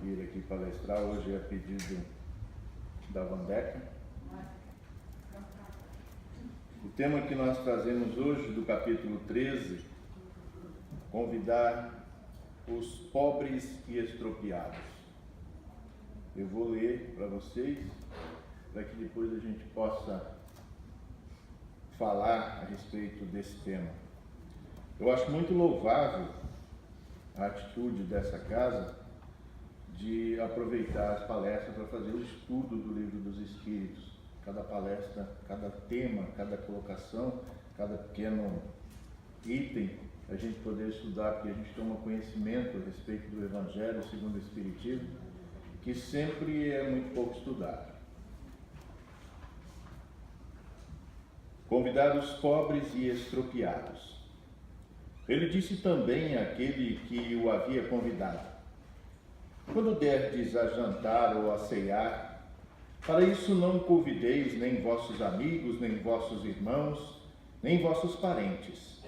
vir aqui palestrar. Hoje é a pedido da Vandeca. O tema que nós trazemos hoje, do capítulo 13, convidar os pobres e estropiados. Eu vou ler para vocês, para que depois a gente possa falar a respeito desse tema. Eu acho muito louvável a atitude dessa casa de aproveitar as palestras para fazer o estudo do Livro dos Espíritos. Cada palestra, cada tema, cada colocação, cada pequeno item, a gente poder estudar, porque a gente toma conhecimento a respeito do Evangelho segundo o Espiritismo, que sempre é muito pouco estudado. Convidar os pobres e estropiados. Ele disse também àquele que o havia convidado: quando derdes a jantar ou a cear, para isso não convideis nem vossos amigos, nem vossos irmãos, nem vossos parentes,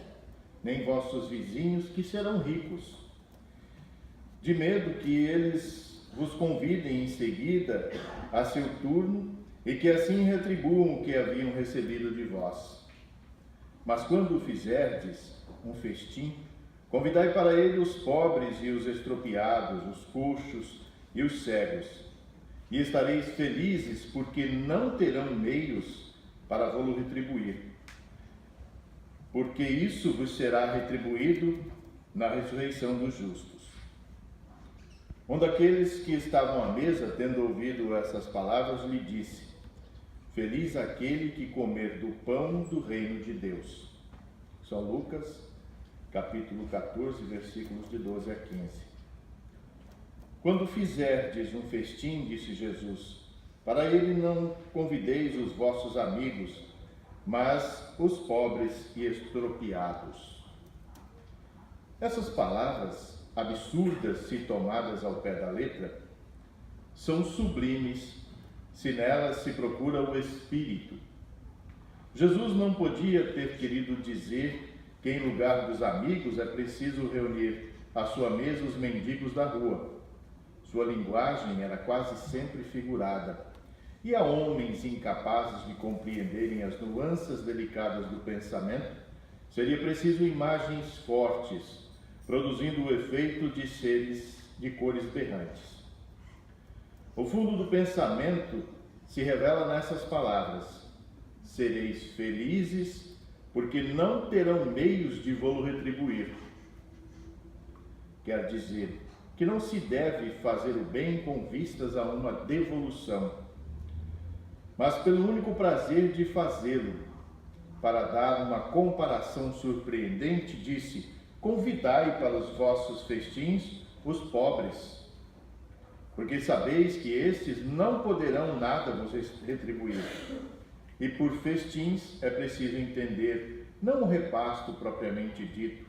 nem vossos vizinhos, que serão ricos, de medo que eles vos convidem em seguida a seu turno e que assim retribuam o que haviam recebido de vós. Mas quando fizerdes um festim, convidai para ele os pobres e os estropiados, os coxos e os cegos, e estareis felizes, porque não terão meios para vos retribuir, porque isso vos será retribuído na ressurreição dos justos. Um daqueles que estavam à mesa, tendo ouvido essas palavras, lhe disse: feliz aquele que comer do pão do reino de Deus. São Lucas, capítulo 14, versículos de 12 a 15. Quando fizerdes um festim, disse Jesus, para ele não convideis os vossos amigos, mas os pobres e estropiados. Essas palavras, absurdas se tomadas ao pé da letra, são sublimes se nelas se procura o Espírito. Jesus não podia ter querido dizer que em lugar dos amigos é preciso reunir à sua mesa os mendigos da rua. Sua linguagem era quase sempre figurada, e a homens incapazes de compreenderem as nuances delicadas do pensamento, seria preciso imagens fortes, produzindo o efeito de seres de cores berrantes. O fundo do pensamento se revela nessas palavras: sereis felizes, porque não terão meios de vô-lo retribuir. Quer dizer que não se deve fazer o bem com vistas a uma devolução, mas pelo único prazer de fazê-lo. Para dar uma comparação surpreendente, disse: convidai para os vossos festins os pobres, porque sabeis que estes não poderão nada vos retribuir. E por festins é preciso entender não o repasto propriamente dito,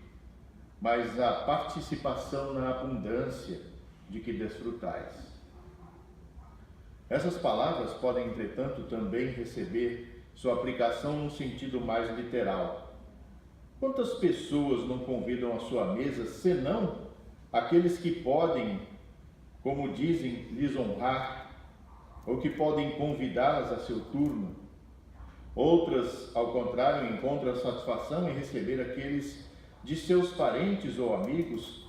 mas a participação na abundância de que desfrutais. Essas palavras podem, entretanto, também receber sua aplicação num sentido mais literal. Quantas pessoas não convidam à sua mesa, senão aqueles que podem, como dizem, lhes honrar, ou que podem convidá-las a seu turno? Outras, ao contrário, encontram satisfação em receber aqueles de seus parentes ou amigos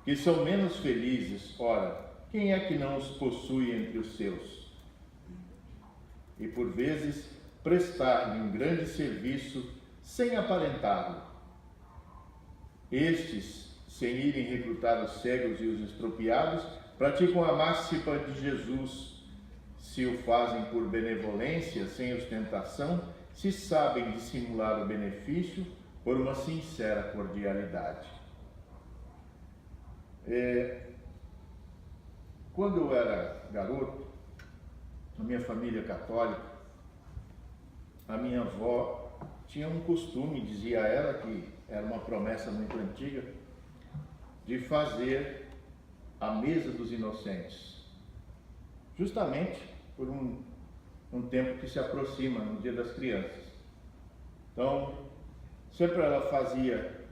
que são menos felizes. Ora, quem é que não os possui entre os seus? E por vezes prestar-lhe um grande serviço sem aparentá-lo. Estes, sem irem recrutar os cegos e os estropiados, praticam a máxima de Jesus: se o fazem por benevolência, sem ostentação, se sabem dissimular o benefício por uma sincera cordialidade. Quando eu era garoto, na minha família católica, a minha avó tinha um costume, dizia ela, que era uma promessa muito antiga, de fazer a mesa dos inocentes, justamente por um tempo que se aproxima, no Dia das Crianças. Então, sempre ela fazia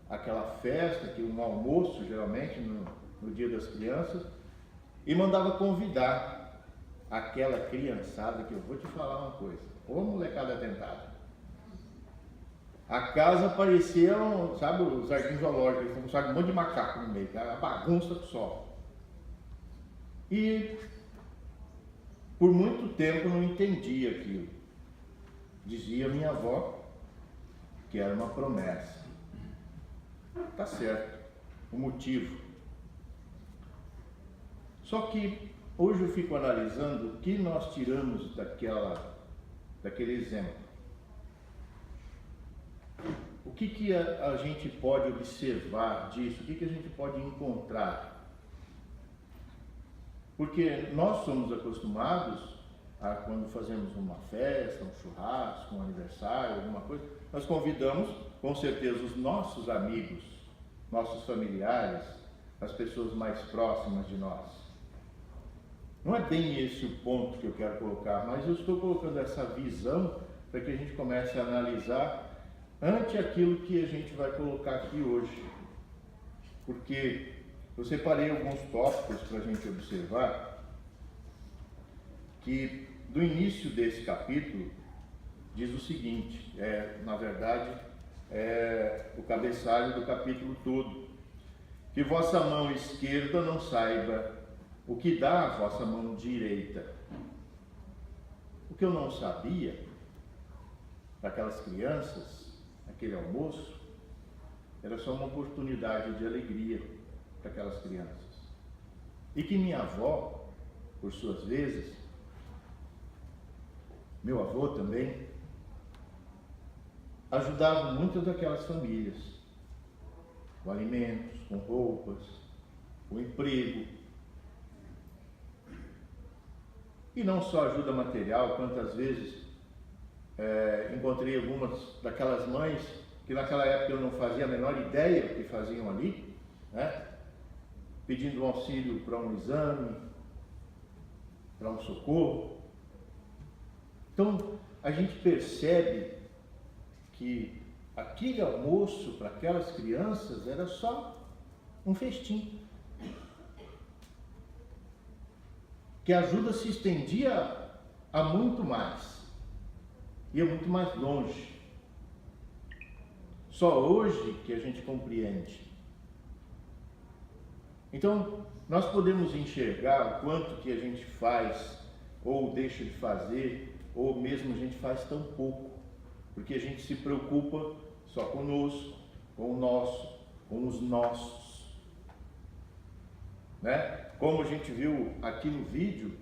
aquela festa, que um almoço, geralmente, no Dia das Crianças, e mandava convidar aquela criançada, que eu vou te falar uma coisa, ô molecada atentada. A casa parecia, sabe, o jardim zoológico, sabe, um monte de macaco no meio, a bagunça só. E por muito tempo eu não entendi aquilo. Dizia minha avó que era uma promessa. Tá certo, o motivo. Só que hoje eu fico analisando o que nós tiramos daquele exemplo. O que a gente pode observar disso? O que a gente pode encontrar? Porque nós somos acostumados a, quando fazemos uma festa, um churrasco, um aniversário, alguma coisa, nós convidamos com certeza os nossos amigos, nossos familiares, as pessoas mais próximas de nós. Não é bem esse o ponto que eu quero colocar, mas eu estou colocando essa visão para que a gente comece a analisar ante aquilo que a gente vai colocar aqui hoje. Porque eu separei alguns tópicos para a gente observar que do início desse capítulo diz o seguinte, na verdade, o cabeçalho do capítulo todo: que vossa mão esquerda não saiba o que dá a vossa mão direita. O que eu não sabia daquelas crianças, aquele almoço, era só uma oportunidade de alegria para aquelas crianças. E que minha avó, por suas vezes, meu avô também, ajudavam muitas daquelas famílias, com alimentos, com roupas, com emprego. E não só ajuda material, quantas vezes encontrei algumas daquelas mães que naquela época eu não fazia a menor ideia do que faziam ali, né? Pedindo um auxílio para um exame, para um socorro. Então a gente percebe que aquele almoço para aquelas crianças era só um festim. Que a ajuda se estendia a muito mais, ia muito mais longe. Só hoje que a gente compreende. Então, nós podemos enxergar o quanto que a gente faz, ou deixa de fazer, ou mesmo a gente faz tão pouco, porque a gente se preocupa só conosco, com o nosso, com os nossos, né? Como a gente viu aqui no vídeo,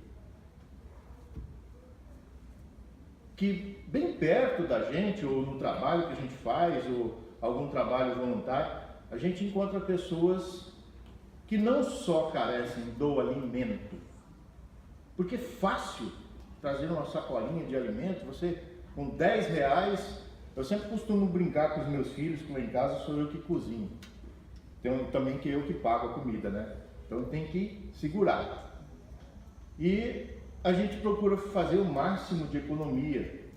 que bem perto da gente, ou no trabalho que a gente faz, ou algum trabalho voluntário, a gente encontra pessoas que não só carecem do alimento, porque é fácil trazer uma sacolinha de alimento, você com 10 reais, eu sempre costumo brincar com os meus filhos, que lá em casa sou eu que cozinho, então, também que eu que pago a comida, né? Então tem que segurar. E a gente procura fazer o máximo de economia.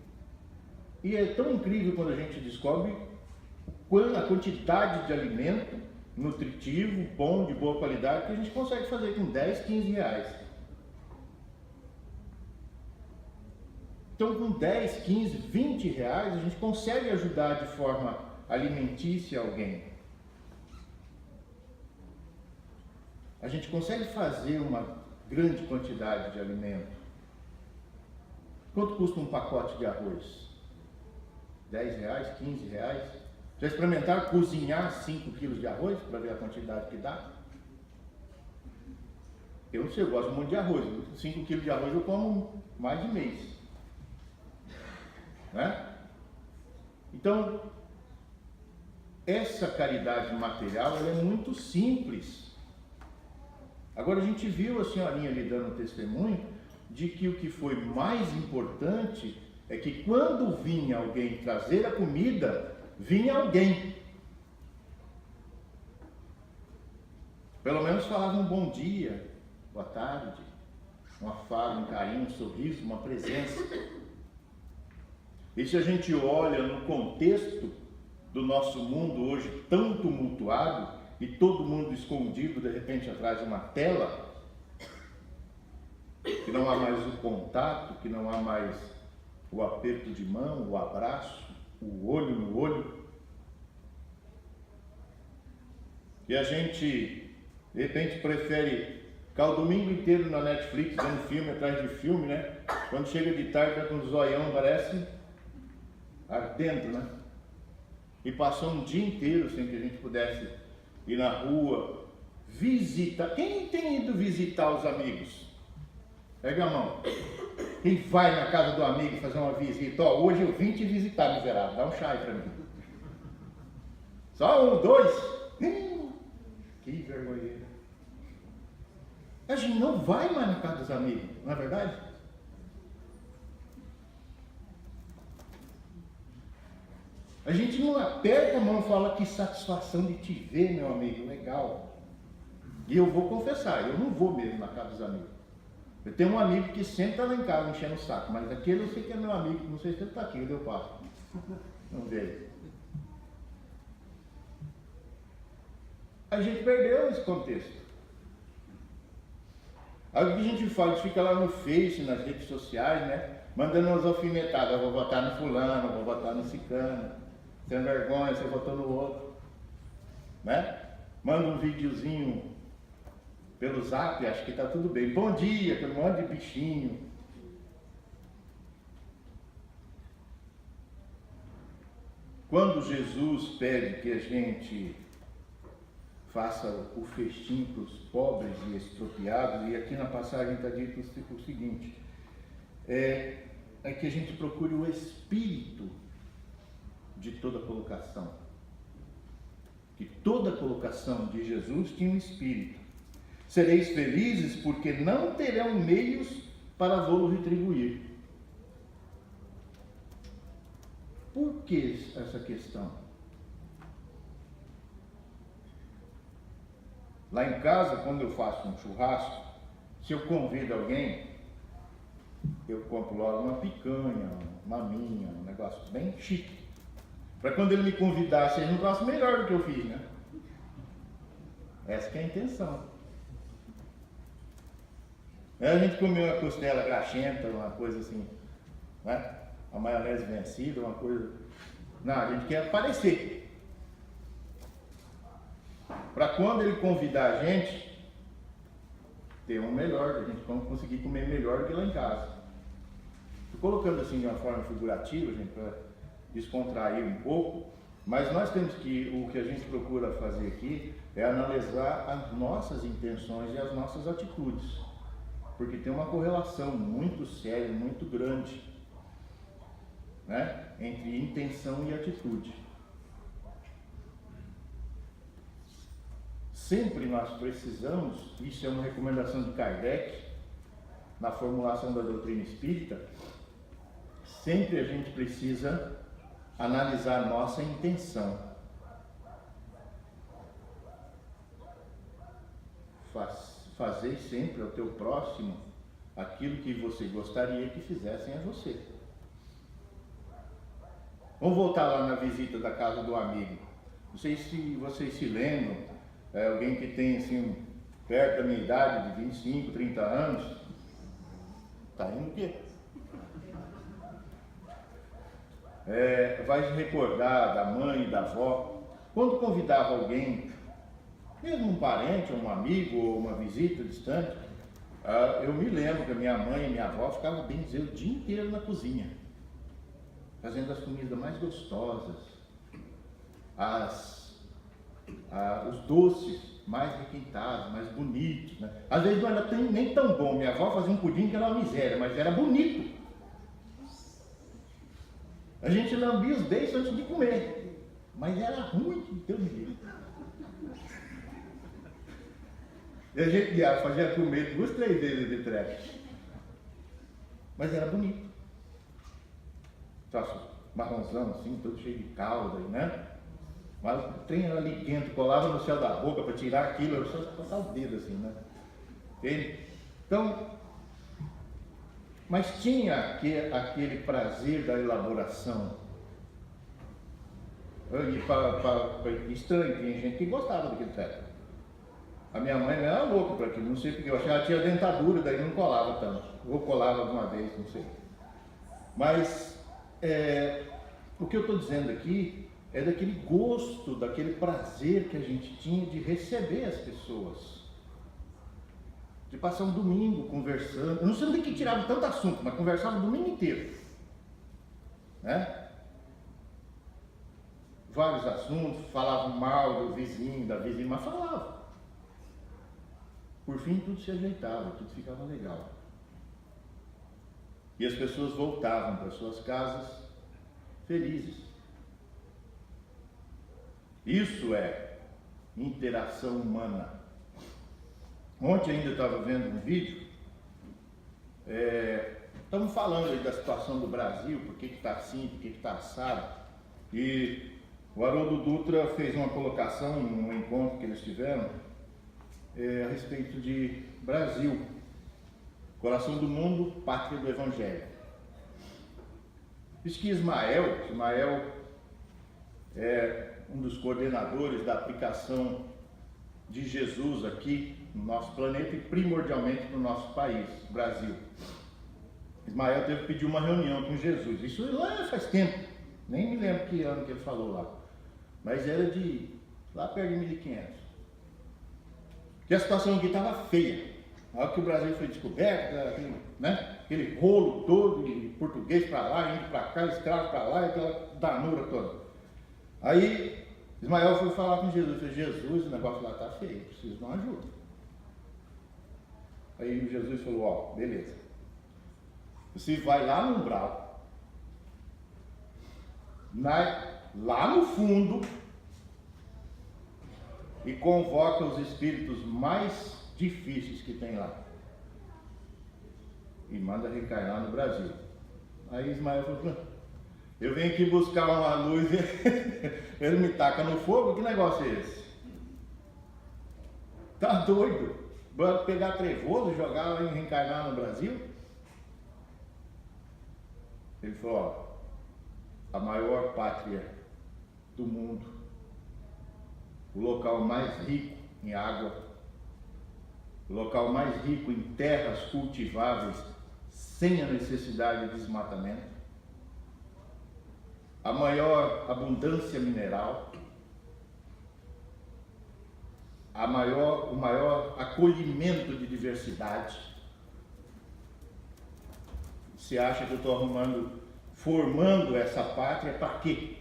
E é tão incrível quando a gente descobre a quantidade de alimento nutritivo, bom, de boa qualidade, que a gente consegue fazer com 10, 15 reais. Então com 10, 15, 20 reais a gente consegue ajudar de forma alimentícia alguém. A gente consegue fazer uma grande quantidade de alimento. Quanto custa um pacote de arroz? 10 reais, 15 reais? Já experimentaram cozinhar 5 quilos de arroz para ver a quantidade que dá? Eu não sei, eu gosto muito de arroz. 5 quilos de arroz eu como mais de mês. Né? Então, essa caridade material ela é muito simples. Agora a gente viu a senhorinha ali dando testemunho de que o que foi mais importante é que quando vinha alguém trazer a comida, vinha alguém. Pelo menos falava um bom dia, boa tarde, uma fala, um carinho, um sorriso, uma presença. E se a gente olha no contexto do nosso mundo hoje tão tumultuado, e todo mundo escondido de repente atrás de uma tela, que não há mais o contato, que não há mais o aperto de mão, o abraço, o olho no olho. E a gente, de repente, prefere ficar o domingo inteiro na Netflix, vendo filme atrás de filme, né? Quando chega de tarde, tá com um zoião, parece ardendo, né? E passou um dia inteiro sem que a gente pudesse ir na rua, visitar. Quem tem ido visitar os amigos? Pega a mão. Quem vai na casa do amigo fazer uma visita? Ó, hoje eu vim te visitar, miserável. Dá um chá aí pra mim. Só um, dois. Que vergonheira. A gente não vai mais na casa dos amigos, não é verdade? A gente não aperta a mão e fala: que satisfação de te ver, meu amigo, legal. E eu vou confessar, eu não vou mesmo na casa dos amigos. Eu tenho um amigo que sempre está lá em casa enchendo o saco, mas aquele eu sei que é meu amigo, não sei se ele está aqui, onde eu passo. Não veio. A gente perdeu esse contexto. Aí o que a gente faz? A gente fica lá no Face, nas redes sociais, né? Mandando umas alfinetadas: eu vou votar no fulano, eu vou votar no cicano. Sem vergonha, você votou no outro. Né? Manda um videozinho pelo Zap, acho que está tudo bem. Bom dia, aquele monte de bichinho. Quando Jesus pede que a gente faça o festim para os pobres e expropriados, e aqui na passagem está dito o seguinte, é que a gente procure o espírito de toda colocação. Que toda colocação de Jesus tinha um espírito. Sereis felizes porque não terão meios para vos retribuir. Por que essa questão? Lá em casa, quando eu faço um churrasco, se eu convido alguém, eu compro logo uma picanha, uma maminha, um negócio bem chique. Para quando ele me convidar, seja um negócio melhor do que eu fiz, né? Essa que é a intenção. Aí a gente comeu uma costela grachenta, uma coisa assim, né? A maionese vencida, uma coisa... Não, a gente quer aparecer. Para quando ele convidar a gente, ter um melhor, a gente conseguir comer melhor do que lá em casa. Estou colocando assim de uma forma figurativa, gente, para descontrair um pouco, mas nós temos que, o que a gente procura fazer aqui é analisar as nossas intenções e as nossas atitudes, porque tem uma correlação muito séria, muito grande, né, entre intenção e atitude. Sempre nós precisamos, isso é uma recomendação de Kardec, na formulação da doutrina espírita, sempre a gente precisa analisar a nossa intenção. Fazei sempre ao teu próximo aquilo que você gostaria que fizessem a você. Vamos voltar lá na visita da casa do amigo. Não sei se vocês se lembram, alguém que tem assim, perto da minha idade, de 25, 30 anos, tá indo o quê? Vai se recordar da mãe e da avó, quando convidava alguém, mesmo um parente, um amigo, ou uma visita distante, eu me lembro que a minha mãe e minha avó ficavam, bem dizer, o dia inteiro na cozinha, fazendo as comidas mais gostosas, os doces mais requintados, mais bonitos, né? Às vezes não era nem tão bom. Minha avó fazia um pudim que era uma miséria, mas era bonito. A gente lambia os beiços antes de comer, mas era ruim, Deus me livre. E a gente fazia comer 2, 3 vezes de treco, mas era bonito. Troço marronzão assim, todo cheio de calda, né? Mas o trem era ali dentro, colava no céu da boca para tirar aquilo, era só passar o dedo assim, né? Entende? Então, mas tinha aquele prazer da elaboração. E estranho, tinha gente que gostava daquele treco. A minha mãe era louca para aquilo, não sei porque, eu achei que ela tinha dentadura, daí não colava tanto. Ou colava alguma vez, não sei. Mas o que eu estou dizendo aqui é daquele gosto, daquele prazer que a gente tinha de receber as pessoas. De passar um domingo conversando. Eu não sei onde que tirava tanto assunto, mas conversava o domingo inteiro. Né? Vários assuntos, falavam mal do vizinho, da vizinha, mas falavam. Por fim, tudo se ajeitava, tudo ficava legal. E as pessoas voltavam para suas casas felizes. Isso é interação humana. Ontem ainda eu estava vendo um vídeo, estamos falando aí da situação do Brasil, por que está assim, por que está assado. E o Haroldo Dutra fez uma colocação num encontro que eles tiveram a respeito de Brasil, coração do mundo, pátria do Evangelho. Diz que Ismael é um dos coordenadores da aplicação de Jesus aqui no nosso planeta e primordialmente no nosso país, Brasil. Ismael teve que pedir uma reunião com Jesus. Isso lá faz tempo, nem me lembro que ano que ele falou lá, mas era de lá perto de 1500. Que a situação aqui estava feia. Na hora que o Brasil foi descoberto, aquele rolo todo, de português para lá, índio para cá, escravo para lá, aquela danura toda. Aí Ismael foi falar com Jesus, falou: Jesus, o negócio lá está feio, preciso de uma ajuda. Aí Jesus falou: ó, beleza, você vai lá no umbral, lá no fundo, e convoca os espíritos mais difíceis que tem lá e manda reencarnar no Brasil. Aí Ismael falou: eu venho aqui buscar uma luz e ele me taca no fogo, que negócio é esse? Tá doido? Bora pegar trevoso e jogar lá e reencarnar no Brasil? Ele falou: ó, a maior pátria do mundo, o local mais rico em água, o local mais rico em terras cultiváveis sem a necessidade de desmatamento, a maior abundância mineral, o maior acolhimento de diversidade. Você acha que eu estou formando essa pátria para quê?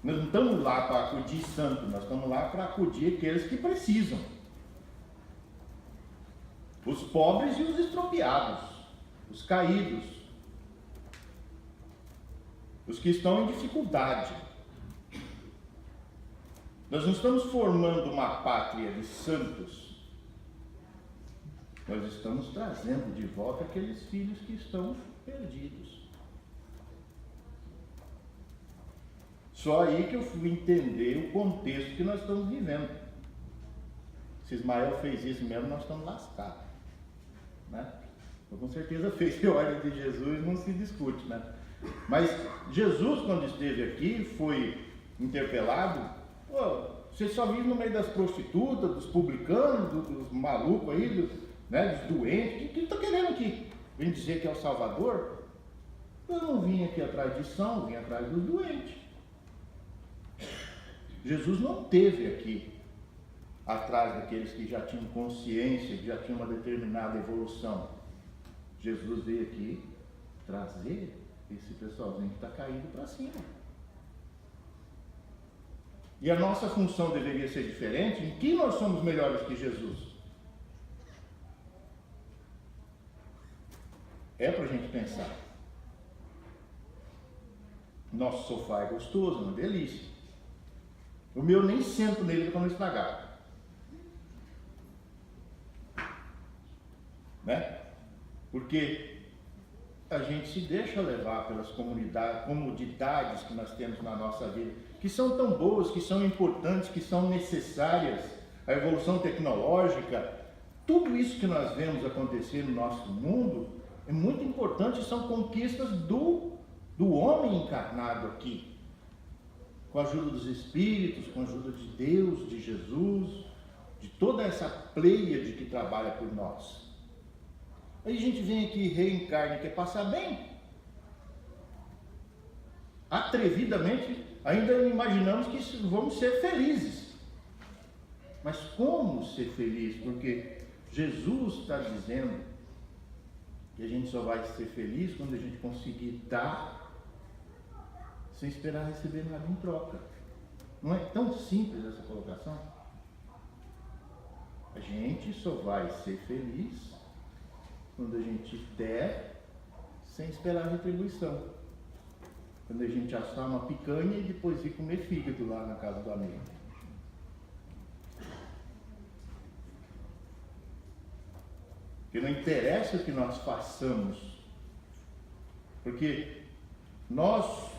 Nós não estamos lá para acudir santo, nós estamos lá para acudir aqueles que precisam. Os pobres e os estropiados, os caídos, os que estão em dificuldade. Nós não estamos formando uma pátria de santos, nós estamos trazendo de volta aqueles filhos que estão perdidos. Só aí que eu fui entender o contexto que nós estamos vivendo. Se Ismael fez isso mesmo, nós estamos lascados, né? Eu, com certeza fez a ordem de Jesus, não se discute, né? Mas Jesus, quando esteve aqui, foi interpelado: pô, você só vive no meio das prostitutas, dos publicanos, dos malucos aí, dos doentes. O que está querendo aqui? Vem dizer que é o Salvador? Eu não vim aqui atrás de são, vim atrás dos doentes. Jesus não esteve aqui atrás daqueles que já tinham consciência, que já tinham uma determinada evolução. Jesus veio aqui trazer esse pessoalzinho que está caído para cima. E a nossa função deveria ser diferente. Em que nós somos melhores que Jesus? É para a gente pensar. Nosso sofá é gostoso, uma delícia. O meu nem sento nele para não estragar, né? Porque a gente se deixa levar pelas comodidades que nós temos na nossa vida, que são tão boas, que são importantes, que são necessárias. A evolução tecnológica, tudo isso que nós vemos acontecer no nosso mundo é muito importante, são conquistas do homem encarnado aqui. com a ajuda dos Espíritos, com a ajuda de Deus, de Jesus, de toda essa pleiade que trabalha por nós. Aí a gente vem aqui, reencarna e quer passar bem. Atrevidamente, ainda imaginamos que vamos ser felizes. Mas como ser feliz? Porque Jesus está dizendo que a gente só vai ser feliz quando a gente conseguir dar sem esperar receber nada em troca. Não é tão simples essa colocação? A gente só vai ser feliz quando a gente der sem esperar retribuição. Quando a gente assar uma picanha e depois ir comer fígado lá na casa do amigo. Porque não interessa o que nós façamos. Porque nós,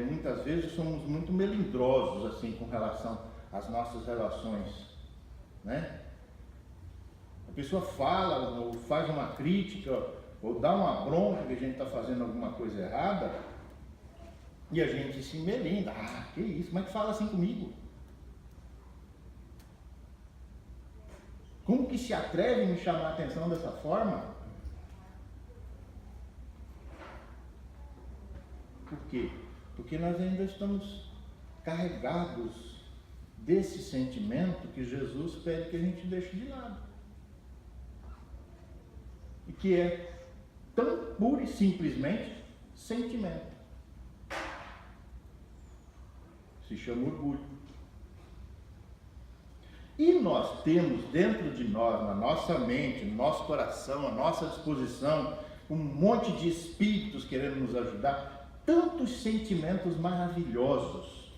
muitas vezes, somos muito melindrosos assim, com relação às nossas relações. Né? A pessoa fala, ou faz uma crítica, ou dá uma bronca que a gente está fazendo alguma coisa errada, e a gente se melinda. Ah, que isso, como é que fala assim comigo? Como que se atreve a me chamar a atenção dessa forma? Por quê? Porque nós ainda estamos carregados desse sentimento que Jesus pede que a gente deixe de lado. E que é tão puro e simplesmente sentimento. Se chama orgulho. E nós temos dentro de nós, na nossa mente, no nosso coração, à nossa disposição, um monte de espíritos querendo nos ajudar, tantos sentimentos maravilhosos.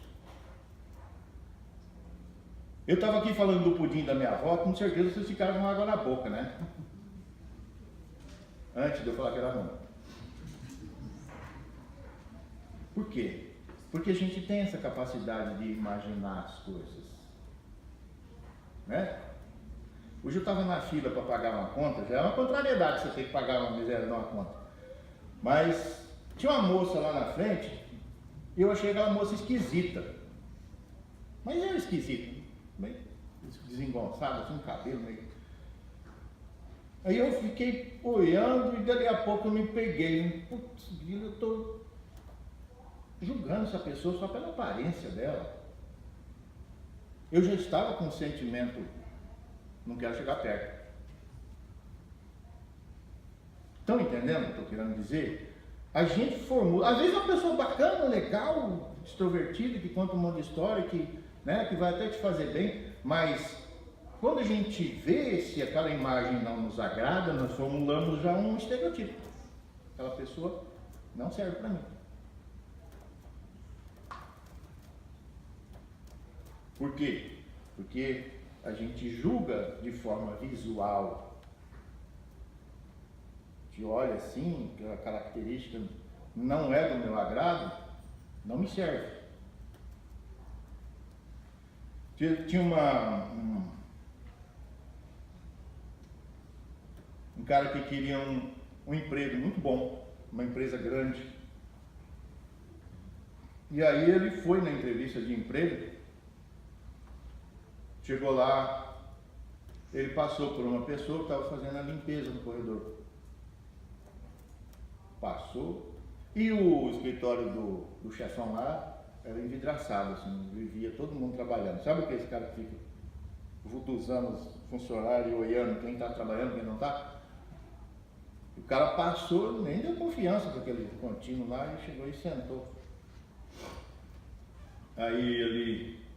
Eu estava aqui falando do pudim da minha avó, com certeza vocês ficaram com água na boca, né? Antes de eu falar que era ruim. Por quê? Porque a gente tem essa capacidade de imaginar as coisas. Né? Hoje eu estava na fila para pagar uma conta, já é uma contrariedade você ter que pagar uma miséria de uma conta. Mas tinha uma moça lá na frente, e eu achei aquela moça esquisita. Mas era esquisita, meio desengonçada, assim, cabelo meio. Aí eu fiquei olhando e dali a pouco eu me peguei. Putz, eu estou julgando essa pessoa só pela aparência dela. Eu já estava com um sentimento, não quero chegar perto. Estão entendendo o que eu estou querendo dizer? A gente formula, às vezes é uma pessoa bacana, legal, extrovertida, que conta um monte de história, que vai até te fazer bem, mas quando a gente vê se aquela imagem não nos agrada, nós formulamos já um estereotipo. Aquela pessoa não serve para mim. Por quê? Porque a gente julga de forma visual. A gente olha assim, que a característica não é do meu agrado, não me serve. Tinha um cara que queria um emprego muito bom, uma empresa grande. E aí ele foi na entrevista de emprego. Chegou lá, ele passou por uma pessoa que estava fazendo a limpeza no corredor. Passou, e o escritório do chefão lá era envidraçado, assim, vivia todo mundo trabalhando. Sabe o que esse cara que fica vultuzando os funcionários, olhando quem está trabalhando, quem não está? O cara passou, nem deu confiança para aquele contínuo lá, e chegou e sentou. Aí ele...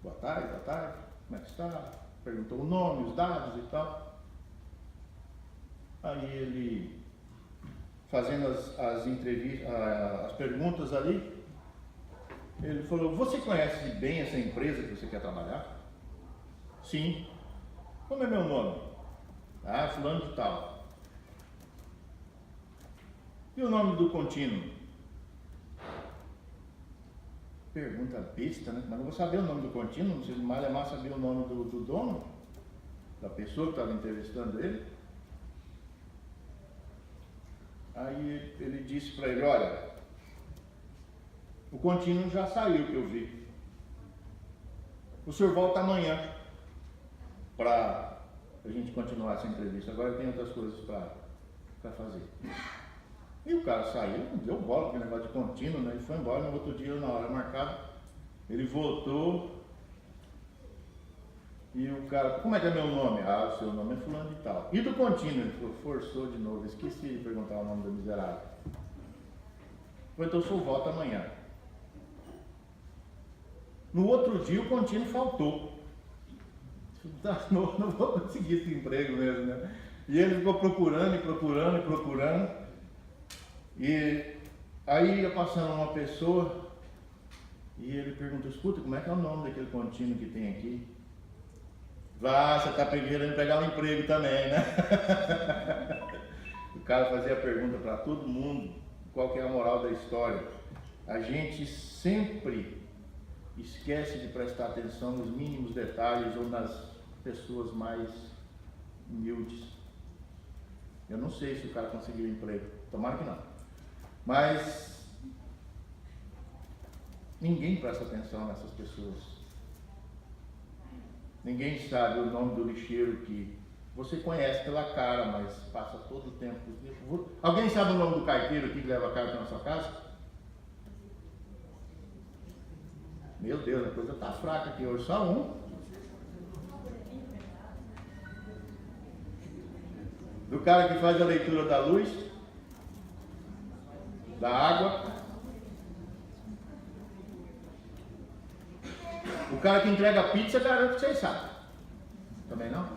Boa tarde, como é que está? Perguntou o nome, os dados e tal. Aí ele, fazendo as entrevistas, as perguntas ali, ele falou: você conhece bem essa empresa que você quer trabalhar? Sim. Como é meu nome? Ah, fulano de tal. E o nome do contínuo? Pergunta besta, né? Mas eu vou saber o nome do contínuo, não sei se mais é mais saber o nome do dono, da pessoa que estava entrevistando ele. Aí ele disse para ele: olha, O contínuo já saiu, que eu vi. O senhor volta amanhã para a gente continuar essa entrevista. Agora eu tenho outras coisas para fazer. E o cara saiu, não deu bola com o negócio de contínuo, né? Ele foi embora. No outro dia, na hora marcada, ele voltou. E o cara, como é que é meu nome? Ah, o seu nome é fulano de tal. E do contínuo? Ele falou, forçou de novo. Esqueci de perguntar o nome do miserável. Falei, então o senhor volta amanhã. No outro dia o contínuo faltou. Não vou conseguir esse emprego mesmo, né? E ele ficou procurando. E aí ia passando uma pessoa e ele perguntou, escuta, como é que é o nome daquele contínuo que tem aqui? Ah, você está querendo pegar um emprego também, né? O cara fazia a pergunta para todo mundo, qual que é a moral da história. A gente sempre esquece de prestar atenção nos mínimos detalhes ou nas pessoas mais humildes. Eu não sei se o cara conseguiu emprego, tomara que não. Mas ninguém presta atenção nessas pessoas. Ninguém sabe o nome do lixeiro que você conhece pela cara, mas passa todo o tempo. Alguém sabe o nome do carteiro que leva a carta na sua casa? Meu Deus, a coisa está fraca aqui hoje, só um. Do cara que faz a leitura da luz, da água. O cara que entrega a pizza, garanto que vocês sabem. Também não?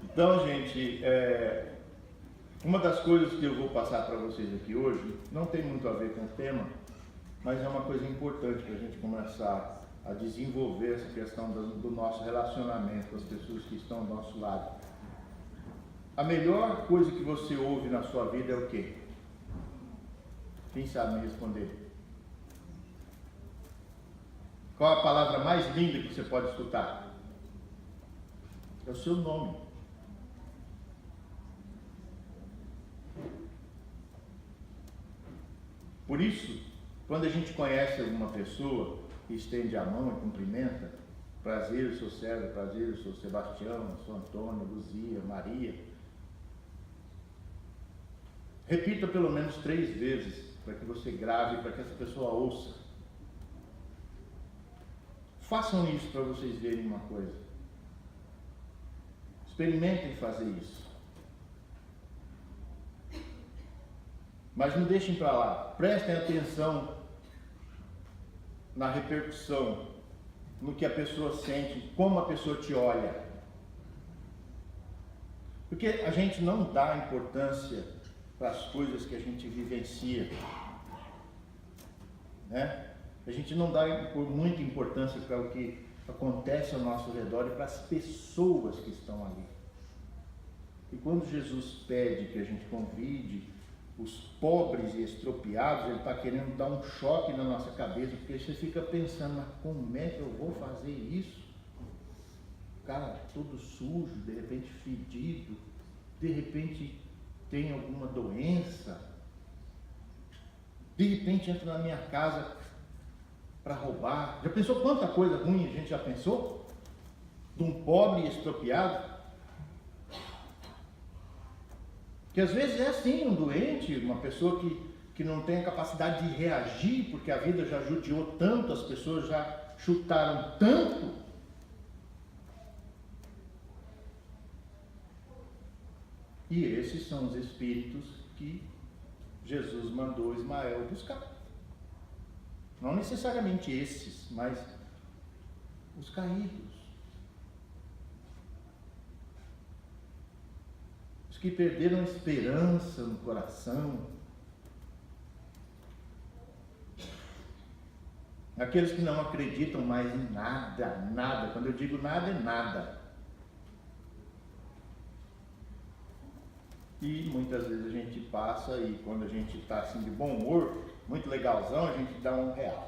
Então, gente, uma das coisas que eu vou passar para vocês aqui hoje, não tem muito a ver com o tema, mas é uma coisa importante para a gente começar a desenvolver essa questão do nosso relacionamento com as pessoas que estão ao nosso lado. A melhor coisa que você ouve na sua vida é o quê? Quem sabe me responder? Qual a palavra mais linda que você pode escutar? É o seu nome. Por isso, quando a gente conhece alguma pessoa e estende a mão e cumprimenta, prazer, eu sou César, prazer, eu sou Sebastião, eu sou Antônio, Luzia, Maria. Repita pelo menos 3 vezes, para que você grave, para que essa pessoa ouça. Façam isso para vocês verem uma coisa. Experimentem fazer isso. Mas não deixem para lá. Prestem atenção na repercussão, no que a pessoa sente, como a pessoa te olha. Porque a gente não dá importância para as coisas que a gente vivencia, né? A gente não dá muita importância para o que acontece ao nosso redor e para as pessoas que estão ali. E quando Jesus pede que a gente convide os pobres e estropiados, ele está querendo dar um choque na nossa cabeça, porque você fica pensando, mas como é que eu vou fazer isso? O cara todo sujo, de repente fedido, de repente tem alguma doença, de repente entra na minha casa para roubar. Já pensou quanta coisa ruim a gente já pensou? De um pobre estropiado? Que às vezes é assim, um doente, uma pessoa que não tem a capacidade de reagir, porque a vida já judiou tanto, as pessoas já chutaram tanto. E esses são os espíritos que Jesus mandou Ismael buscar. Não necessariamente esses, mas os caídos. Os que perderam a esperança no coração. Aqueles que não acreditam mais em nada, nada. Quando eu digo nada, é nada. E muitas vezes a gente passa e quando a gente está assim de bom humor, muito legalzão, a gente dá R$1.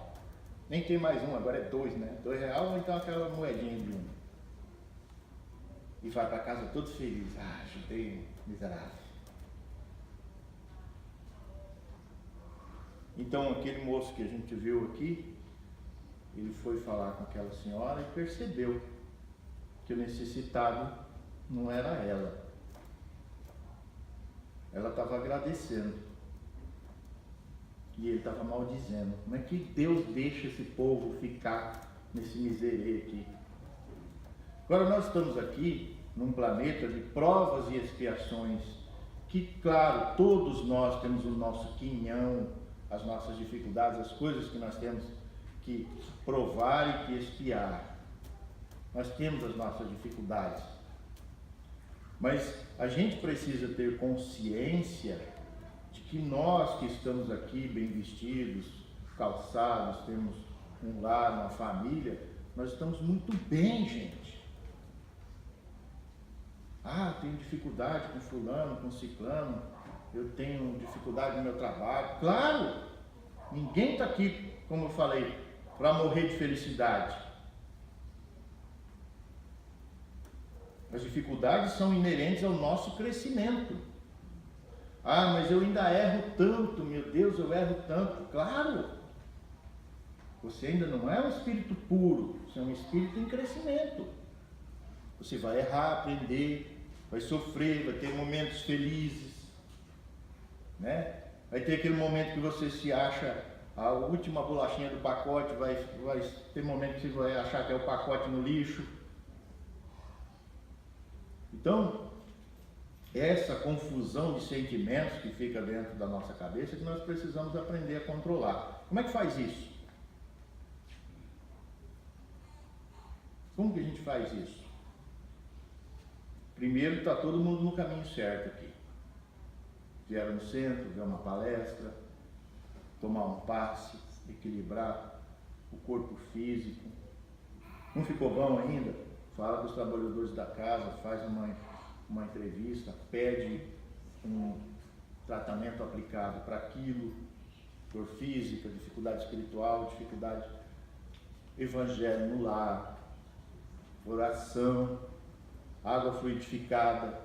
Nem tem mais um, agora é 2, né? R$2 ou então aquela moedinha de 1. E vai para casa todo feliz. Ah, ajudei, miserável. Então aquele moço que a gente viu aqui, ele foi falar com aquela senhora e percebeu que o necessitado não era ela. Ela estava agradecendo. E ele estava maldizendo. Como é que Deus deixa esse povo ficar nesse miserê aqui? Agora nós estamos aqui num planeta de provas e expiações, que claro, todos nós temos o nosso quinhão, as nossas dificuldades, as coisas que nós temos que provar e que expiar. Nós temos as nossas dificuldades. Mas a gente precisa ter consciência de que nós que estamos aqui bem vestidos, calçados, temos um lar, uma família, nós estamos muito bem, gente. Ah, tenho dificuldade com fulano, com ciclano, eu tenho dificuldade no meu trabalho. Claro, ninguém está aqui, como eu falei, para morrer de felicidade. As dificuldades são inerentes ao nosso crescimento. Ah, mas eu ainda erro tanto, meu Deus, eu erro tanto. Claro, você ainda não é um espírito puro, você é um espírito em crescimento. Você vai errar, aprender, vai sofrer, vai ter momentos felizes, né? Vai ter aquele momento que você se acha a última bolachinha do pacote, vai ter momento que você vai achar que é o pacote no lixo. Então, essa confusão de sentimentos que fica dentro da nossa cabeça, que nós precisamos aprender a controlar. Como é que faz isso? Como que a gente faz isso? Primeiro, está todo mundo no caminho certo aqui. Vieram no centro, ver uma palestra, tomar um passe, equilibrar o corpo físico. Não ficou bom ainda? Fala com os trabalhadores da casa, faz uma entrevista, pede um tratamento aplicado para aquilo, dor física, dificuldade espiritual, dificuldade evangelho no lar, oração, água fluidificada,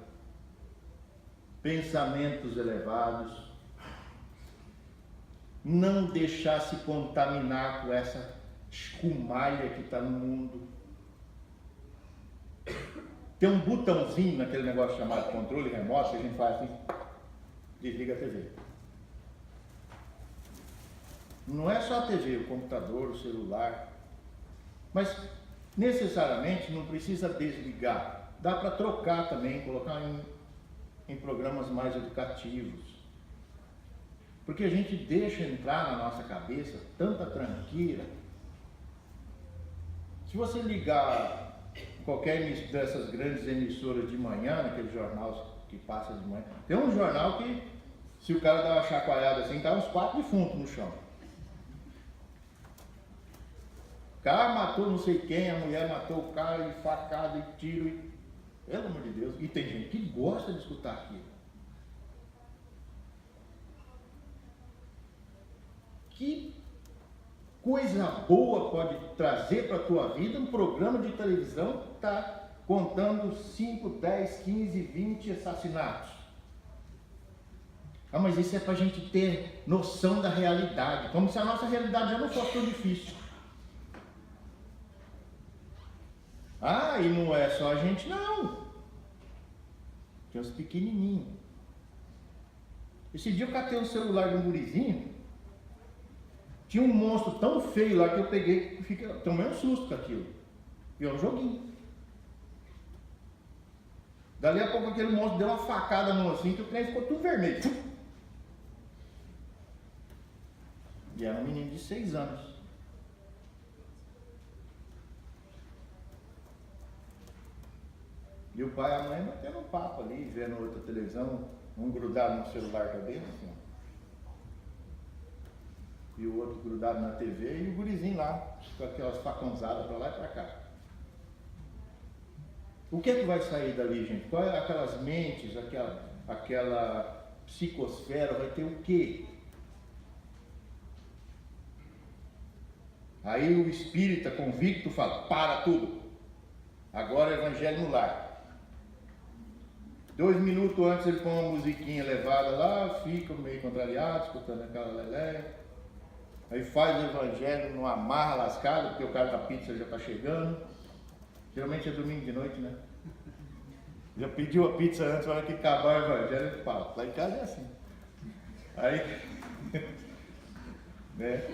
pensamentos elevados, não deixar se contaminar com essa escumalha que está no mundo. Tem um botãozinho naquele negócio chamado controle remoto que a gente faz assim, desliga a TV. Não é só a TV, o computador, o celular, mas necessariamente não precisa desligar. Dá para trocar também, colocar em programas mais educativos. Porque a gente deixa entrar na nossa cabeça tanta tranqueira. Se você ligar qualquer dessas grandes emissoras de manhã, naquele jornal que passa de manhã, tem um jornal que, se o cara dá uma chacoalhada assim, tá uns 4 defuntos no chão. O cara matou não sei quem, a mulher matou o cara, e facada, e tiro, e... pelo amor de Deus. E tem gente que gosta de escutar aquilo. Que coisa boa pode trazer para a tua vida um programa de televisão que está contando 5, 10, 15, 20 assassinatos. Ah, mas isso é para a gente ter noção da realidade, como se a nossa realidade já não fosse tão difícil. Ah, e não é só a gente, não. Tem uns pequenininhos. Esse dia eu catei um celular de um gurizinho. Tinha um monstro tão feio lá que eu peguei, tomei um susto com aquilo. E é um joguinho. Dali a pouco aquele monstro deu uma facada no assim que o trem ficou tudo vermelho. E era um menino de 6 anos. E o pai e a mãe batendo um papo ali, vendo outra televisão, um grudado no celular também, assim. E o outro grudado na TV, e o gurizinho lá, com aquelas facãozadas para lá e para cá. O que é que vai sair dali, gente? Qual é aquelas mentes, aquela psicosfera, vai ter o quê? Aí o espírita convicto fala, para tudo. Agora é evangelho no lar. 2 minutos antes ele põe uma musiquinha elevada lá, fica meio contrariado, escutando aquela lelé. Aí faz o evangelho, não amarra lascado, porque o cara da pizza já está chegando. Geralmente é domingo de noite, né? Já pediu a pizza antes, na hora que acabar o evangelho, ele fala. Lá em casa é assim. Aí, né?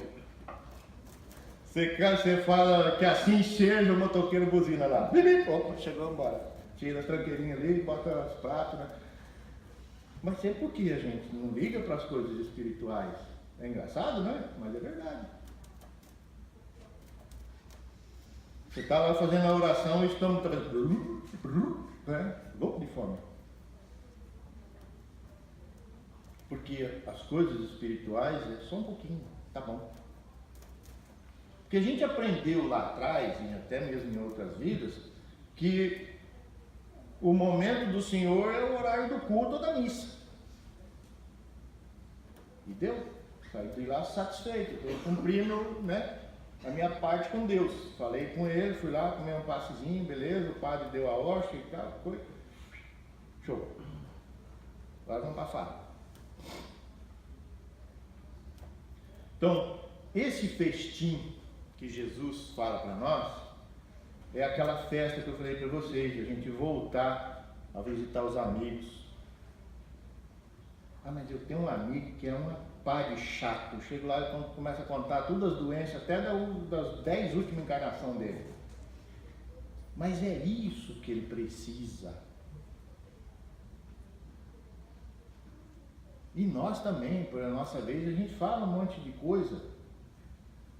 Você fala que assim seja, o motoqueiro buzina lá. Opa, chegou embora. Tira a tranqueirinha ali, bota os pratos, né? Mas sempre porque a gente não liga para as coisas espirituais. É engraçado, né? Mas é verdade. Você está lá fazendo a oração e estamos né? Louco de fome. Porque as coisas espirituais é só um pouquinho, tá bom. Porque a gente aprendeu lá atrás, e até mesmo em outras vidas, que o momento do Senhor é o horário do culto ou da missa. E deu. Saí de lá satisfeito, estou cumprindo, né, a minha parte com Deus. Falei com ele, fui lá, comer um passezinho, beleza, o padre deu a hóstia e tal, foi. Show. Agora vamos para a farra. Então, esse festim que Jesus fala para nós, é aquela festa que eu falei para vocês, de a gente voltar a visitar os amigos. Ah, mas eu tenho um amigo que é uma pá de chato. Eu chego lá e começa a contar todas as doenças, até das 10 últimas encarnações dele. Mas é isso que ele precisa. E nós também, por a nossa vez, a gente fala um monte de coisa.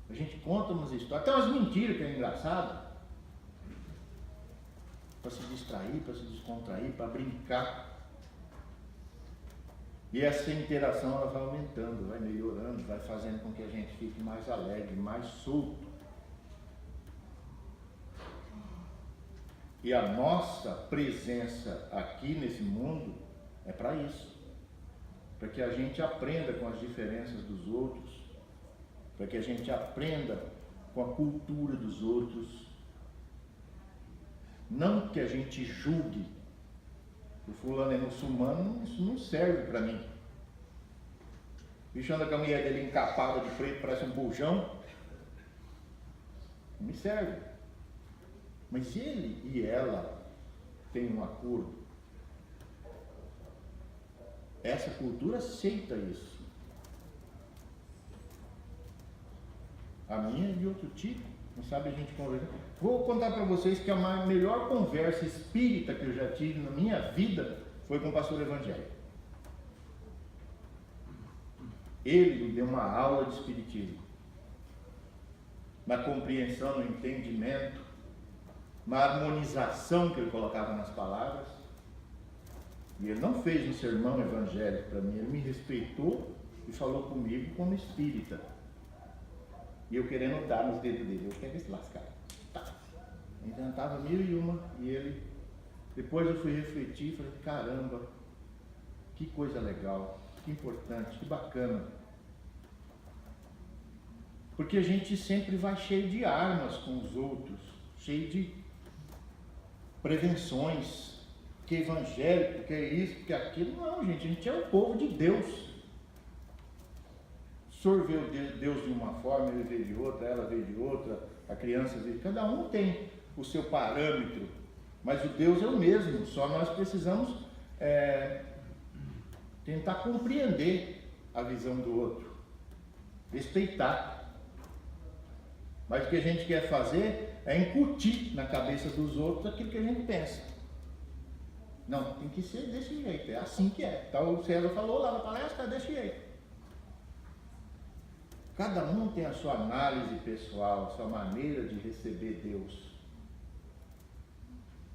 A gente conta umas histórias, até umas mentiras que é engraçado. Para se distrair, para se descontrair, para brincar. E essa interação ela vai aumentando, vai melhorando, vai fazendo com que a gente fique mais alegre, mais solto. E a nossa presença aqui nesse mundo é para isso. Para que a gente aprenda com as diferenças dos outros, para que a gente aprenda com a cultura dos outros. Não que a gente julgue. O fulano é muçulmano, isso não serve para mim. O bicho anda com a mulher dele encapada de preto, parece um bujão. Não me serve. Mas ele e ela têm um acordo. Essa cultura aceita isso. A minha é de outro tipo. Não sabe a gente conversar. Vou contar para vocês que a melhor conversa espírita que eu já tive na minha vida foi com o pastor evangélico. Ele me deu uma aula de espiritismo. Na compreensão, no entendimento, na harmonização que ele colocava nas palavras. E ele não fez um sermão evangélico para mim, ele me respeitou e falou comigo como espírita. E eu querendo dar nos dedos dele, eu quero esse lascado. Tá. Inventava 1001 e ele... Depois eu fui refletir e falei, caramba, que coisa legal, que importante, que bacana. Porque a gente sempre vai cheio de armas com os outros, cheio de prevenções, que é evangélico, que é isso, que é aquilo. Não, gente, a gente é o povo de Deus. O senhor vê Deus de uma forma, ele vê de outra, ela vê de outra, a criança vê. Cada um tem o seu parâmetro, mas o Deus é o mesmo, só nós precisamos tentar compreender a visão do outro, respeitar. Mas o que a gente quer fazer é incutir na cabeça dos outros aquilo que a gente pensa. Não, tem que ser desse jeito, é assim que é. Então o César falou lá na palestra, é desse jeito. Cada um tem a sua análise pessoal, a sua maneira de receber Deus.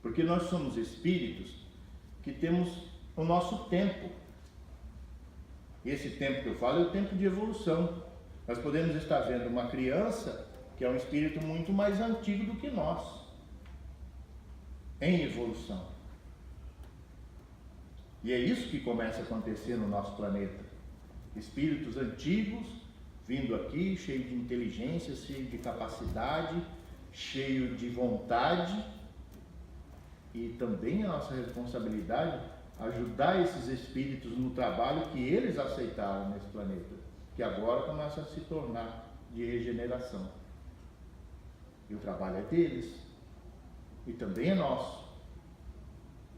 Porque nós somos espíritos que temos o nosso tempo. E esse tempo que eu falo é o tempo de evolução. Nós podemos estar vendo uma criança que é um espírito muito mais antigo do que nós, em evolução. E é isso que começa a acontecer no nosso planeta. Espíritos antigos vindo aqui, cheio de inteligência, cheio de capacidade, cheio de vontade, e também a nossa responsabilidade ajudar esses espíritos no trabalho que eles aceitaram nesse planeta, que agora começa a se tornar de regeneração. E o trabalho é deles, e também é nosso.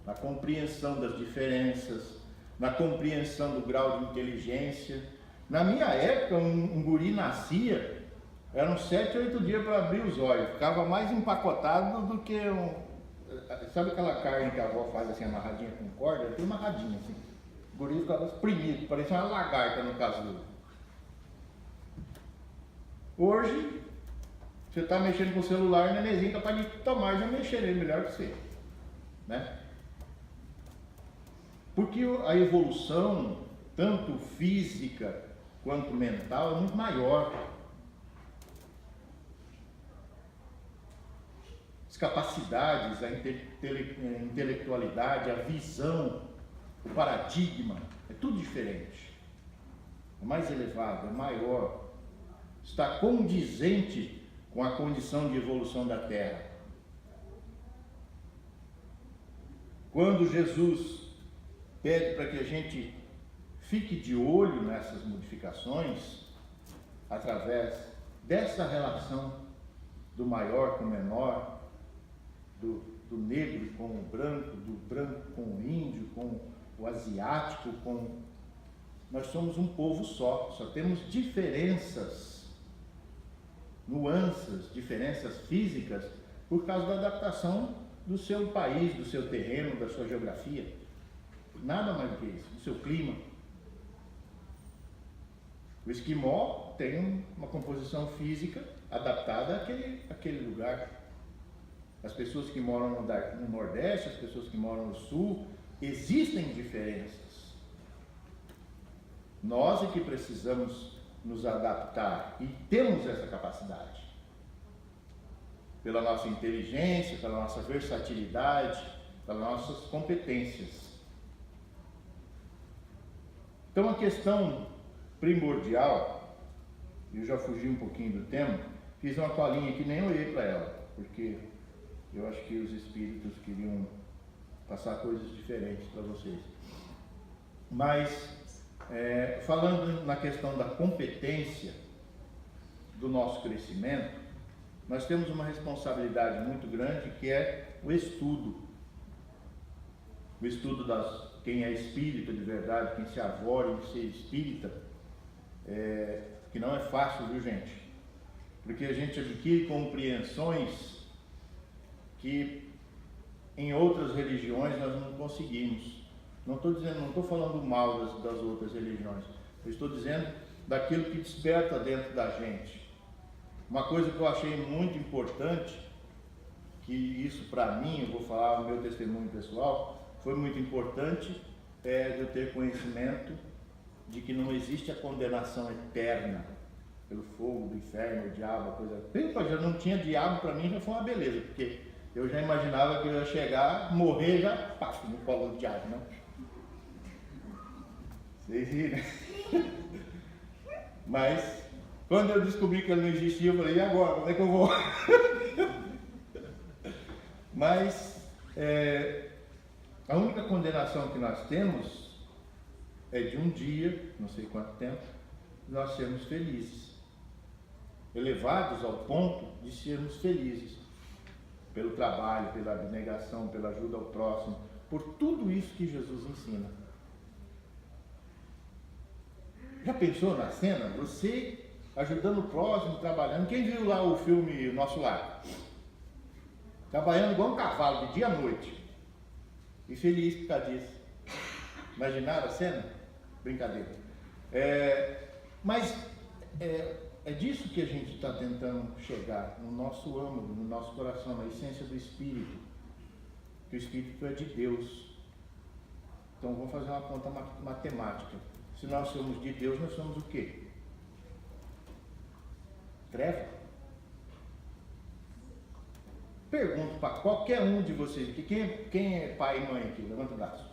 Na compreensão das diferenças, na compreensão do grau de inteligência. Na minha época, um guri nascia, eram 7, 8 dias para abrir os olhos, ficava mais empacotado do que sabe aquela carne que a avó faz assim, amarradinha com corda? Tem amarradinha assim. O guri ficava espremido, parecia uma lagarta no casulo. Hoje, você está mexendo com o celular, o nenenzinho é capaz de tomar e já mexer nele melhor que você. Né? Porque a evolução, tanto física quanto mental, é muito maior. As capacidades, a intelectualidade, a visão, o paradigma, é tudo diferente. É mais elevado, é maior. Está condizente com a condição de evolução da Terra. Quando Jesus pede para que a gente fique de olho nessas modificações, através dessa relação do maior com o menor, do negro com o branco, do branco com o índio, com o asiático, nós somos um povo só temos diferenças, nuances, diferenças físicas, por causa da adaptação do seu país, do seu terreno, da sua geografia. Nada mais do que isso, do seu clima. O esquimó tem uma composição física adaptada àquele lugar. As pessoas que moram no Nordeste, as pessoas que moram no Sul, existem diferenças. Nós é que precisamos nos adaptar e temos essa capacidade. Pela nossa inteligência, pela nossa versatilidade, pelas nossas competências. Então a questão primordial, eu já fugi um pouquinho do tema, fiz uma colinha que nem olhei para ela, porque eu acho que os espíritos queriam passar coisas diferentes para vocês. Mas, falando na questão da competência do nosso crescimento, nós temos uma responsabilidade muito grande, que é o estudo. O estudo quem é espírita de verdade, quem se arvora em ser espírita, que não é fácil, viu, gente? Porque a gente adquire compreensões que em outras religiões nós não conseguimos. Não estou falando mal das outras religiões, eu estou dizendo daquilo que desperta dentro da gente. Uma coisa que eu achei muito importante, que isso para mim, eu vou falar o meu testemunho pessoal, foi muito importante, de eu ter conhecimento de que não existe a condenação eterna pelo fogo do inferno, o diabo, a coisa. Já não tinha diabo, para mim já foi uma beleza, porque eu já imaginava que eu ia chegar, morrer já, pá, no colo do diabo, não? Vocês riram, né? Mas quando eu descobri que ele não existia, eu falei, e agora? Como é que eu vou? Mas a única condenação que nós temos é de um dia, não sei quanto tempo, nós sermos felizes. Elevados ao ponto de sermos felizes. Pelo trabalho, pela abnegação, pela ajuda ao próximo, por tudo isso que Jesus ensina. Já pensou na cena? Você ajudando o próximo, trabalhando. Quem viu lá o filme Nosso Lar? Trabalhando igual um cavalo, de dia à noite. E feliz por causa disso. Imaginaram a cena? Brincadeira. Mas é disso que a gente está tentando chegar, no nosso âmago, no nosso coração, na essência do Espírito. Que o Espírito é de Deus. Então vamos fazer uma conta matemática. Se nós somos de Deus, nós somos o quê? Treva. Pergunto para qualquer um de vocês aqui, quem é pai e mãe aqui? Levanta o braço.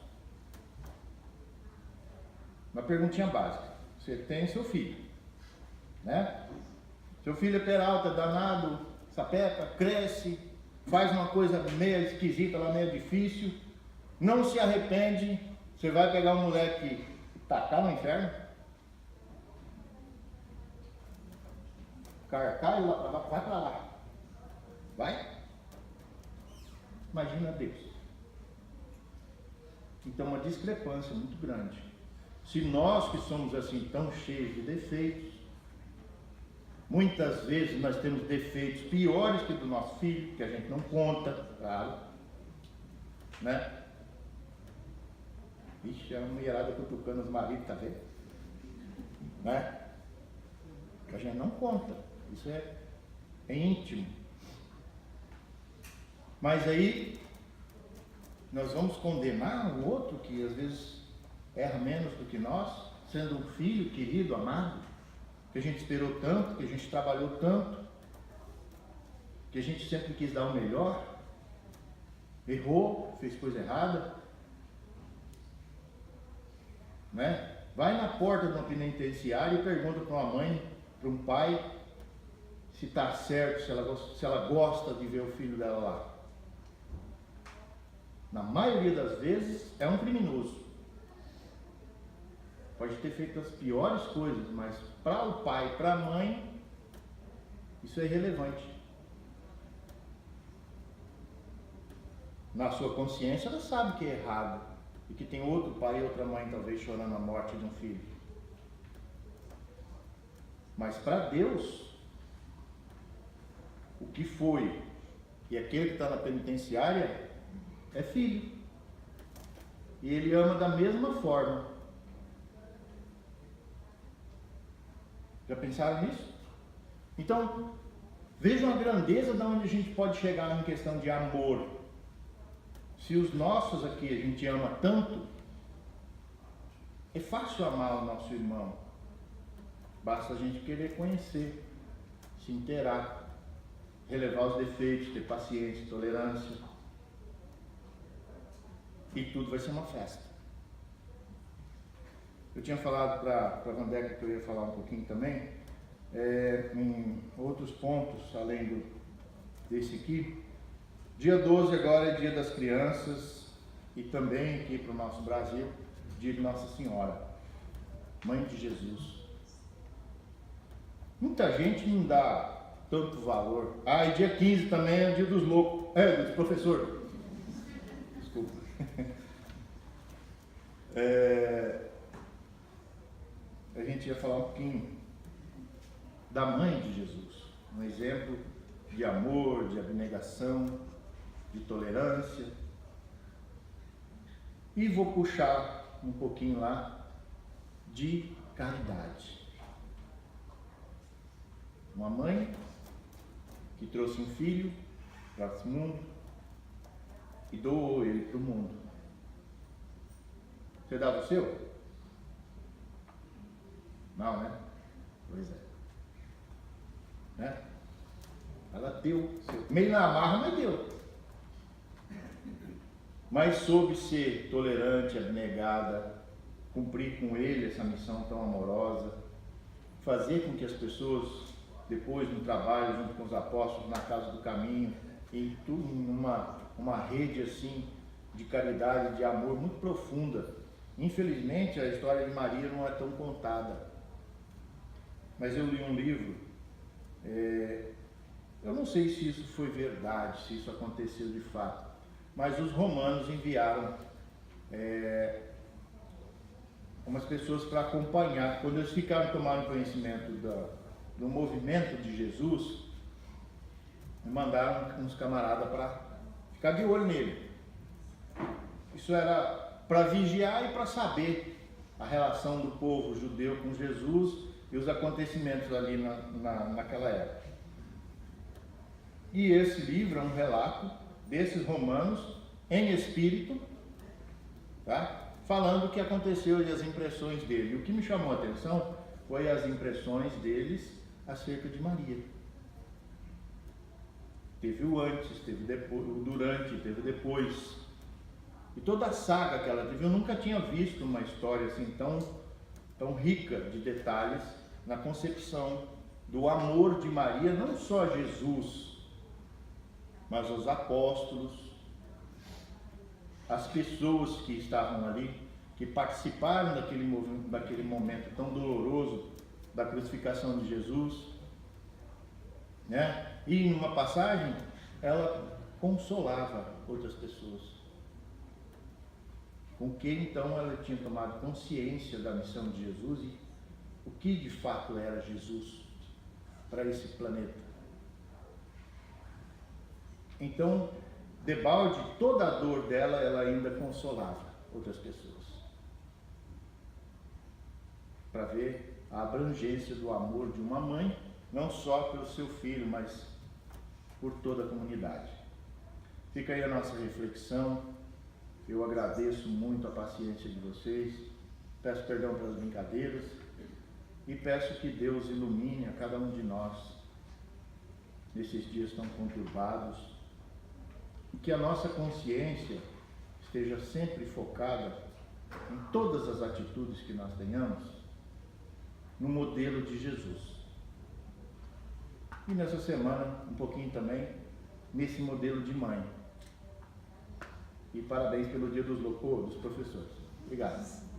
Uma perguntinha básica. Você tem seu filho, né? Seu filho é peralta, danado, sapeca, cresce, faz uma coisa meio esquisita, lá meio difícil, não se arrepende, você vai pegar um moleque e tacar no inferno? carcar e lá para lá, vai para lá. Vai? Imagina Deus. Então, uma discrepância muito grande. Se nós que somos assim tão cheios de defeitos, muitas vezes nós temos defeitos piores que do nosso filho, que a gente não conta, claro, né? Ixi, é uma mulherada cutucando os maridos, tá vendo? Né? A gente não conta, isso é íntimo. Mas aí, nós vamos condenar o outro que às vezes erra menos do que nós, sendo um filho querido, amado, que a gente esperou tanto, que a gente trabalhou tanto, que a gente sempre quis dar o melhor, errou, fez coisa errada, né? Vai na porta de uma penitenciária e pergunta para uma mãe, para um pai, se está certo, se ela gosta de ver o filho dela lá. Na maioria das vezes é um criminoso. Pode ter feito as piores coisas, mas para o pai, para a mãe, isso é irrelevante. Na sua consciência ela sabe que é errado e que tem outro pai e outra mãe talvez chorando a morte de um filho. Mas para Deus, o que foi e aquele que está na penitenciária é filho. E ele ama da mesma forma. Já pensaram nisso? Então, vejam a grandeza de onde a gente pode chegar em questão de amor. Se os nossos aqui a gente ama tanto, é fácil amar o nosso irmão. Basta a gente querer conhecer, se inteirar, relevar os defeitos, ter paciência, tolerância. E tudo vai ser uma festa. Eu tinha falado para a Vandeca que eu ia falar um pouquinho também, em outros pontos, além desse aqui. Dia 12 agora é dia das crianças e também aqui para o nosso Brasil, dia de Nossa Senhora, Mãe de Jesus. Muita gente não dá tanto valor. E dia 15 também é o dia dos loucos. Dos professor. Desculpa. A gente ia falar um pouquinho da Mãe de Jesus. Um exemplo de amor, de abnegação, de tolerância. E vou puxar um pouquinho lá de caridade. Uma mãe que trouxe um filho para esse mundo e doou ele para o mundo. Você dava o seu? Não, né? Pois é. Né? Ela deu o seu. Meio na amarra, mas deu. Mas soube ser tolerante, abnegada, cumprir com ele essa missão tão amorosa, fazer com que as pessoas, depois no trabalho, junto com os apóstolos, na casa do caminho, em tudo, uma rede assim de caridade, de amor muito profunda. Infelizmente a história de Maria não é tão contada, mas eu li um livro, eu não sei se isso foi verdade, se isso aconteceu de fato, mas os romanos enviaram umas pessoas para acompanhar. Quando eles tomaram conhecimento do movimento de Jesus, mandaram uns camaradas para ficar de olho nele. Isso era para vigiar e para saber a relação do povo judeu com Jesus e os acontecimentos ali naquela época. E esse livro é um relato desses romanos em espírito, tá? Falando o que aconteceu e as impressões dele. E o que me chamou a atenção foi as impressões deles acerca de Maria. Teve o antes, teve depois, o durante, teve depois. E toda a saga que ela teve, eu nunca tinha visto uma história assim tão rica de detalhes na concepção do amor de Maria, não só a Jesus, mas aos apóstolos, as pessoas que estavam ali, que participaram daquele momento tão doloroso da crucificação de Jesus. né? E numa passagem, ela consolava outras pessoas. Com que então ela tinha tomado consciência da missão de Jesus e o que de fato era Jesus para esse planeta. Então, debalde, toda a dor dela, ela ainda consolava outras pessoas. Para ver a abrangência do amor de uma mãe, não só pelo seu filho, mas por toda a comunidade. Fica aí a nossa reflexão. Eu agradeço muito a paciência de vocês, peço perdão pelas brincadeiras e peço que Deus ilumine a cada um de nós nesses dias tão conturbados e que a nossa consciência esteja sempre focada em todas as atitudes que nós tenhamos no modelo de Jesus. E nessa semana, um pouquinho também, nesse modelo de mãe. E parabéns pelo Dia dos professores. Obrigado.